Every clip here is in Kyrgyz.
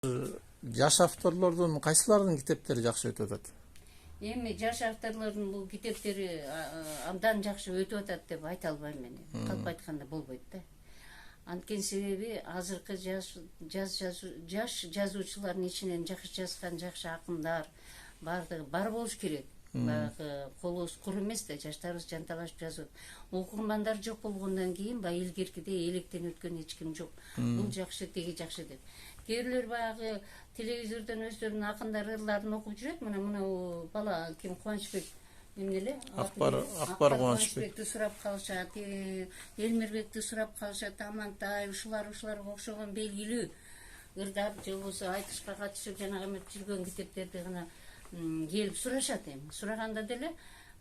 Жаш авторлордун кайсылардын китептери жакшы өтүп атат? Эми жаш авторлордун бул китептери абдан жакшы өтүп атат деп айта албайм мен. Калп айтканда болбойт да. Анткени себеби азыркы жаш жазуучулардын ичинен жакшы жазган жакшы акындар бардыгы бар болуш керек. Баягы колубуз кур эмес да, жаштарыбыз жанталашып жазып. Окурмандар жок болгондон кийин баягы илгеркидей электен өткөн эч ким жок. Бул жакшы, тиги жакшы деп. Кээ бирлер баягы телевизордон өздөрүнүн акындары ырларын окуп жүрөт. Мына бала ким, Кубанычбек эмне эле? Акбар Кубанычбекти сурап калышат, Элмирбекти сурап калышат, Амантай, ушуларга окшогон белгилүү ырдап же болбосо айтышка катышып жанагы жүргөн китептерди гана келип сурашат. Эми сураганда деле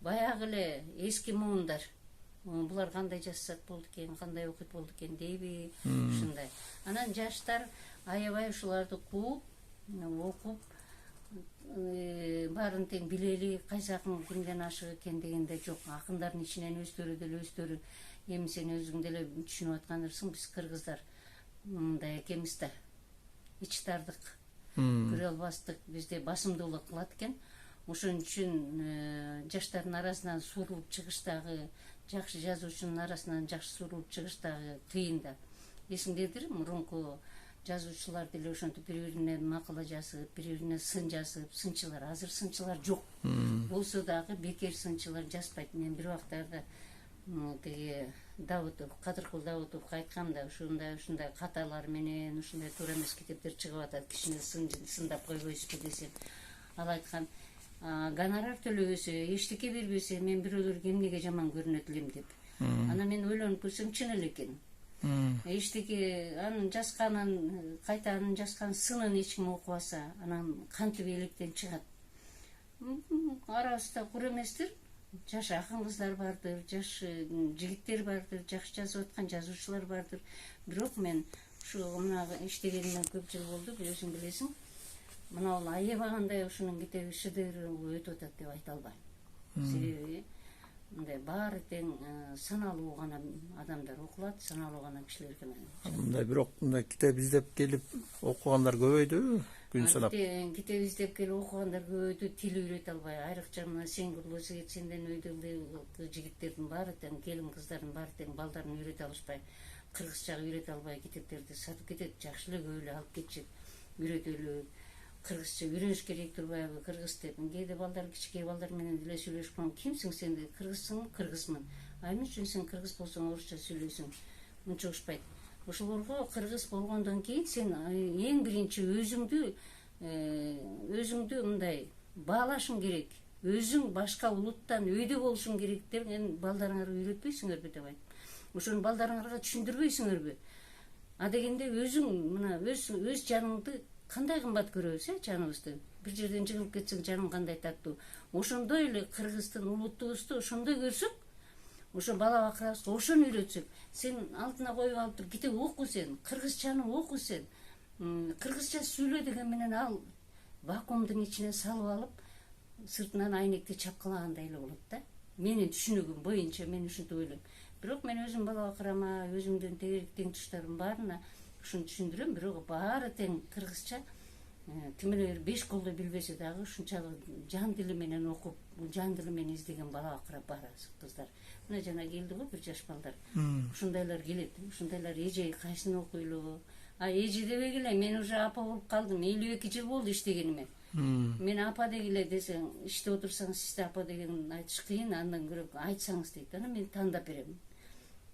баягы эле эски муундар булар кандай жазсак болду экен, кандай окуйт болду экен дейби, ушундай. Анан жаштар аябай ушуларды кууп, окуп, баарын тең билели, кайсы акын кимден ашык экен дегенде жок. Акындардын ичинен өздөрү эми сен өзүң деле түшүнүп аткандырсың, биз кыргыздар мындай экенбиз да. Ич тардык, көрө албастык, бизде басымдуулук кылат экен. Ошон үчүн жаштардын арасынан сурулуп чыгыш дагы, жакшы жазуучунун арасынан жакшы сурулуп чыгыш дагы кыйын да. Эсиңдедир, мурунку жазуучулар деле ошентип бири-бирине макала жазып, бири-бирине сын жазып, сынчылар, азыр сынчылар жок. Болсо дагы бекер сынчылар жазбайт. Мен бир убактарда тиги Кадыркул Давутовго айткам да, ушундай каталар менен ушундай туура эмес китептер чыгып атат, кишини сындап койбойсузбу десем. Ал айткан, гонорар төлөбөсө, эчтеке бербесе, мен бирөөлөргө эмнеге жаман көрүнөт элем деп. Анан мен ойлонуп көрсөм, чын эле экен. Эчтеке анын жазганын, кайта анын жазган сынын эч ким окубаса, анан кантип электен чыгат. Арабызда кур эместир, жаш акын кыздар бардыр, жаш жигиттер бардыр, жакшы жазып аткан жазуучулар бардыр. Бирок мен ушу мына иштегенимден көп жыл болду, өзүң билесиң. Мына бул аябагандай ушунун китеби шедевр өтүп атат деп айта албайм. Себеби мындай баары тең саналуу гана адамдар окулат, саналуу гана кишилер гана. Мындай бирок мындай китеп издеп келип окугандар көбөйдүбү күн санап? Китеп издеп келип окугандар көбөйдү, тил үйрөтө албай. Айрыкча мына Сеңгүл Сенден өйдөлдү жигиттердин баары тең, келин кыздардын баары тең балдарын үйрөтө алышпай, кыргызча үйрөтө албай китептерди сатып кетет. Жакшы эле көп эле алып кетишет. Үйрөтөлү, кыргызча үйрөнүш керек турбайбы, кыргыз деп. Кээде балдар, кичинекей балдар менен деле сүйлөшүп калам. Кимсиң сен деп, кыргызсыңбы? Кыргызмын. Эмне үчүн сен кыргыз болсоң орусча сүйлөйсүң? Мынча ушпайт. Ошолорго кыргыз болгондон кийин сен эң биринчи өзүңдү мындай баалашың керек. Өзүң башка улуттан өйдө болушуң керек деген балдарыңарга үйрөтпөйсүңөрбү деп айт. Ошону балдарыңарга түшүндүрбөйсүңөрбү? А дегенде өзүң мына өз жаныңды кандай кымбат көрөбүз, жаныбызды. Бир жерден жыгылып кетсең, жаның кандай таттуу. Ошондой эле кыргыздын улуттубузду ошондой көрсөк, ошо бала бакырабызга ошону үйрөтсөк, сен алдына коюп алып тур, китеп оку сен, кыргызчаны оку сен. Кыргызча сүйлө деген менен ал вакуумдун ичине салып алып, сыртынан айнекти чапкалагандай эле болот да. Менин түшүнүгүм боюнча мен ушинтип ойлойм. Бирок мен өзүм бала бакырама, өзүмдүн тең туштарым баарына ушуну түшүндүрөм, бирок баары тең кыргызча ким эле 5 колдо билбесе дагы ушунчалык жан дили менен окуп, жан дили менен издеген бала бакыра бар кыздар. Мына жана келди го бир жаш балдар. Ушундайлар келет. Ушундайлар эже кайсыны окуйлу? Эже дебей эле, мен уже апа болуп калдым. 52 жыл болду иштегениме. Мен апа дегиле десең, иштеп отурсаң, сизде апа деген айтыш кыйын, андан көрө айтсаңыз дейт. Анан мен тандап берем.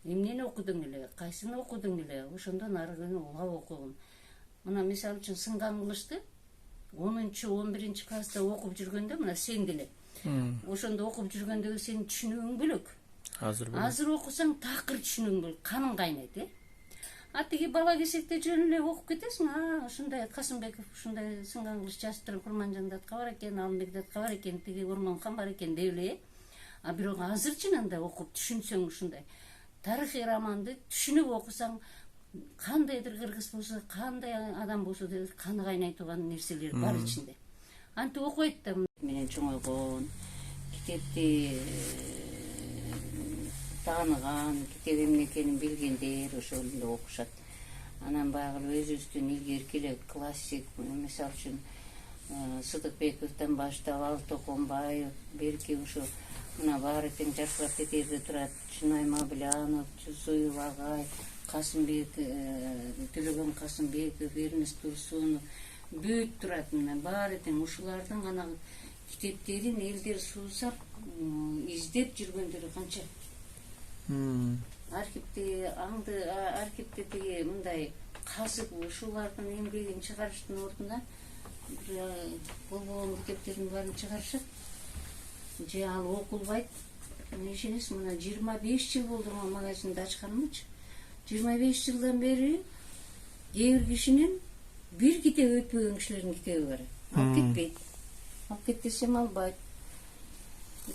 Эмнени окудуң эле, кайсыны окудуң эле, ошондон арыгын улап окугун. Мына мисалы үчүн сынган кылычты 10-11 класста окуп жүргөндө, мына сен деле ошондо окуп жүргөндөгү сенин түшүнүгүң бөлөк. Азыр окусаң такыр түшүнүгүң бөлөк, каның кайнайт, тиги бала кезекте жөн эле окуп кетесиң. Ушундай Касымбеков ушундай сынган кылыч жазып турган, Курманжан датка бар экен, Алымбек датка бар экен, тиги Ормонхан бар экен деп эле. Бирок азырчынанда окуп түшүнсөң, ушундай тарыхый романды түшүнүп окусаң, кандайдыр кыргыз болсо, кандай адам болсо да каны кайнай турган нерселер бар ичинде. Антип окуйт да менен чоңойгон, китепти тааныган, китеп эмне экенин билгендер ошол эле окушат. анан баягы өзүбүздүн илгерки эле классик, мисалы үчүн Сыдыкбековдон баштап Алтоконбаев, берки ушу мына баары тең жаркырап кетерде турат, Чынай Мабылянов, Жусуев агай, Касымбек, Төлөгөн Касымбеков, Эрнест Турсунов бүт турат. Мына баары тең ушулардын гана китептерин элдер суусап, издеп жүргөндөрү канча. Архивде тиги мындай казып ушулардын эмгегин чыгарыштын ордуна болгон китептердин баарын чыгарышат. Же ал окулбайт. Ишенесиз, мына 25 жыл болду магазинди ачканымчы. 25 жылдан бери кээ бир кишинин бир китеп өтпөгөн кишилердин китеби бар. Алып кетпейт. Алып кет десем албайт.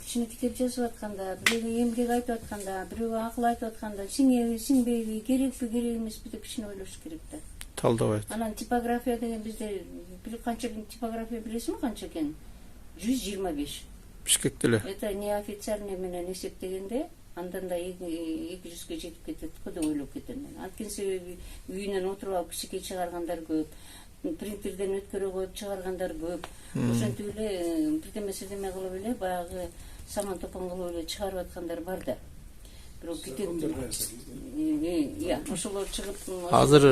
Кичине китеп жазып атканда, бирөө эмгек айтып атканда, бирөө акыл айтып атканда, сиңеби, сиңбейби, керекпи, керек эмеспи деп кичине ойлош керек да. Талдабайт. Анан типография деген бизде канча типография билесизби канча экенин? 125. Бишкекте эле. Это неофициальный менен эсептегенде андан да 200-ге жетип кетет го деп ойлоп кетем мен. Анткени себеби үйүнөн отуруп алып кичике чыгаргандар көп, принтерден өткөрө коюп чыгаргандар көп. Ошентип эле бирдеме кылып эле баягы саман топон кылып эле чыгарып аткандар бар да. Бирок китептер ошолор чыгып Азыр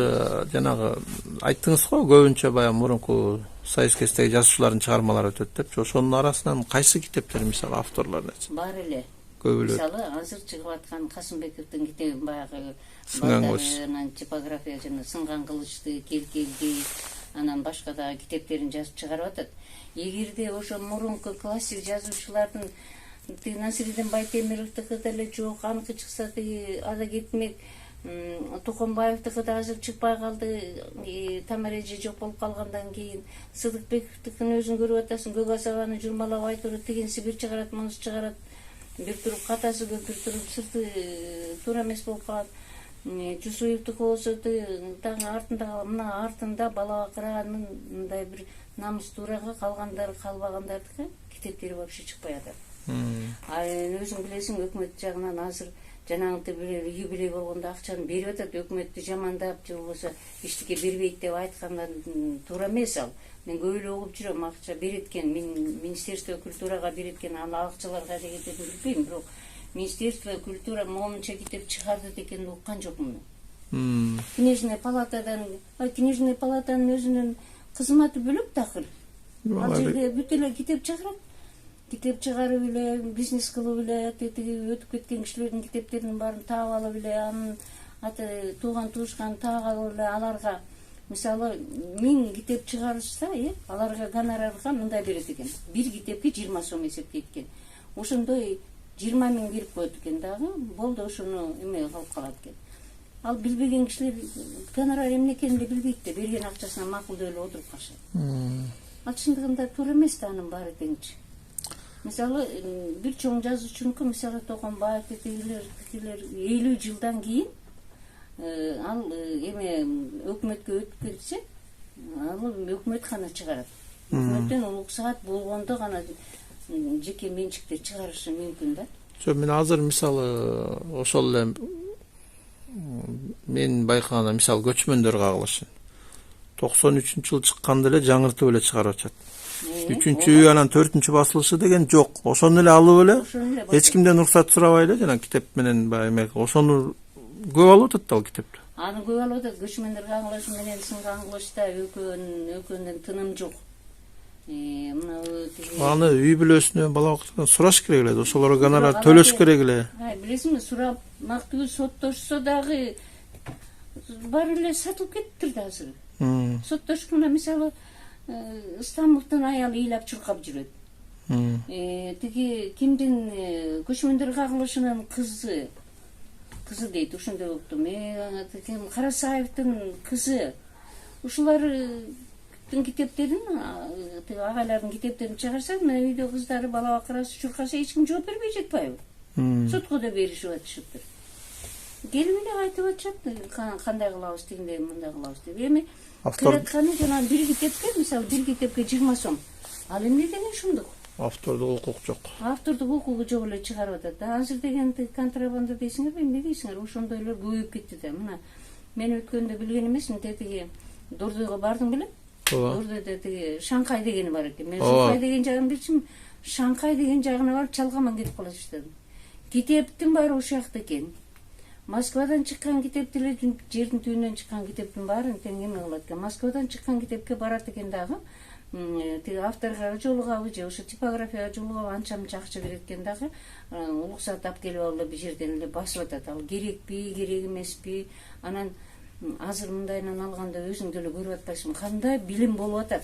жанагы айттыңыз го, көбүнчө баягы мурунку Союз кездеги жазуучулардын чыгармалары өтөт депчи. Ошонун арасынан кайсы китептер мисалы авторлорун айтсаң? бар эле. Көп эле. Мисалы азыр чыгып аткан Касымбековдун китеби баягы Сынган кылыч. анан типография жана Сынган кылычты, Келкелди, анан башка дагы китептерин жазып чыгарып атат. Эгерде ошо мурунку классик жазуучулардын Насиридин Байтемировдуку деле жок, аныкы чыкса ада кетмек, Токонбаевдуку да азыр чыкпай калды, Тамареже жок болуп калгандан кийин, Сыдыкбековдукун өзүн көрүп атасың, Көк асабаны журмалап айтып, тигинси бир чыгарат, мунусу чыгарат, бир туруп катасы көп, бир туруп сырты туура эмес болуп калат. Жусуевдуку болсо дагы артында бала бакыранын мындай бир намыс туурага калбагандардыкы китептери вообще чыкпай атат. Өзүң билесиң, өкмөт жагынан азыр жанагынтип эле юбилей болгондо акчаны берип атат, өкмөттү жамандап же болбосо эчтеке бербейт деп айткандан туура эмес ал. Мен көп эле угуп жүрөм, акча берет экен, Министерство культурага берет экен, ал акчалар кайда кететин билбейм, бирок Министерство культура момунча китеп чыгарды дегенди уккан жокмун. Книжный палатанын өзүнүн кызматы бөлөк такыр. Ал жерде бүт эле китеп чыгарат. Китеп чыгарып эле, бизнес кылып эле, өтүп кеткен кишилердин китептеринин баарын таап алып эле, анын тууган туушкан таап алып эле аларга мисалы 1000 китеп чыгарышса, аларга гонорарга мындай берет экен. Бир китепке 20 сом эсептейт экен. Ошондой 20 000 берип коет экен дагы, болду ошону эме кылып калат экен. Ал билбеген кишилер гонорар эмне экенин билбейт да, берген акчасына макулдуу эле отуруп калышат. Ал чындыгында туура эмес да, анын баары теңчи. Мисалы бир чоң жазуучунуку, мисалы Токонбаев тегилер 50 жылдан кийин ал эме өкмөткө өтүп кетсе, ал өкмөт гана чыгарат. Өкмөттөн уруксаат болгондо гана жеке менчикте чыгарышы мүмкүн да. Мен азыр мисалы ошол эле мен байкаганда мисалы көчмөндөр кагылышын 93-жылы чыкканда эле жаңыртып эле чыгарып атышат. 3-үй анан 4-чү басылышы деген жок. Ошону эле алып эле эч кимден уруксат сурабай эле жана китеп менен эме ошону көп алып атат ал китепти. Аны көп алып атат. Көчмөндөр кагылышы менен Сынган кылычта экөөнүн тыным жок. Аны үй бүлөсүнөн бала бактан сураш керек эле, ошолорго гонорар төлөш керек эле. Билесиңби, сурамактуу соттошсо дагы бар эле сатылып кетиптир да азыр. Соттошкунда мисалы Стамбулдун аялы ыйлап чуркап жүрөт. Тиги кимдин көчмөндөр кагылышынын кызы дейт, ошондой болуптум. Карасаевдин кызы. Ушулардын китептерин, агайлардын китептерин чыгарса, мен үйдө кыздары бала бакырасы чуркаса эч ким жооп бербей жатпайбы? Сотко да беришип атышыптыр. Келип эле айтып атышат, кандай кылабыз, тигиндей, мындай кылабыз деп. Эми кыратканы жана бир китепке, мисалы бир китепке 20 сом. Ал эмне деген ушундук? Автордук укук жок. Автордук укугу жок эле чыгарып атат. Азыр деген контрабанда дейсиңерби, эмне дейсиңер? Ошондойлор көбөйүп кетти да. Мына мен өткөндө билген эмесмин, тетиги Дордойго бардың беле? Ооба. Дордойдо тиги Шанхай дегени бар экен. Мен Ооба. Шанхай деген жагын билчүмүн. Шанхай деген жагына барып чалкаман кетип кала баштадым. Китептин баары ошол жакта экен. Москвадан чыккан китеп деле, жердин түбүнөн чыккан китептин баарын тең эме кылат экен. Москвадан чыккан китепке барат экен дагы. Тиги авторго жолугабы же ошо типографияга жолугабы анча мынча акча берет экен дагы. Уруксат алып келип алып бир жерден эле басып атат. Ал керекпи, керек эмеспи? Анан азыр мындайынан алганда өзүң деле көрүп атпайсыңбы? Кандай билим болуп атат?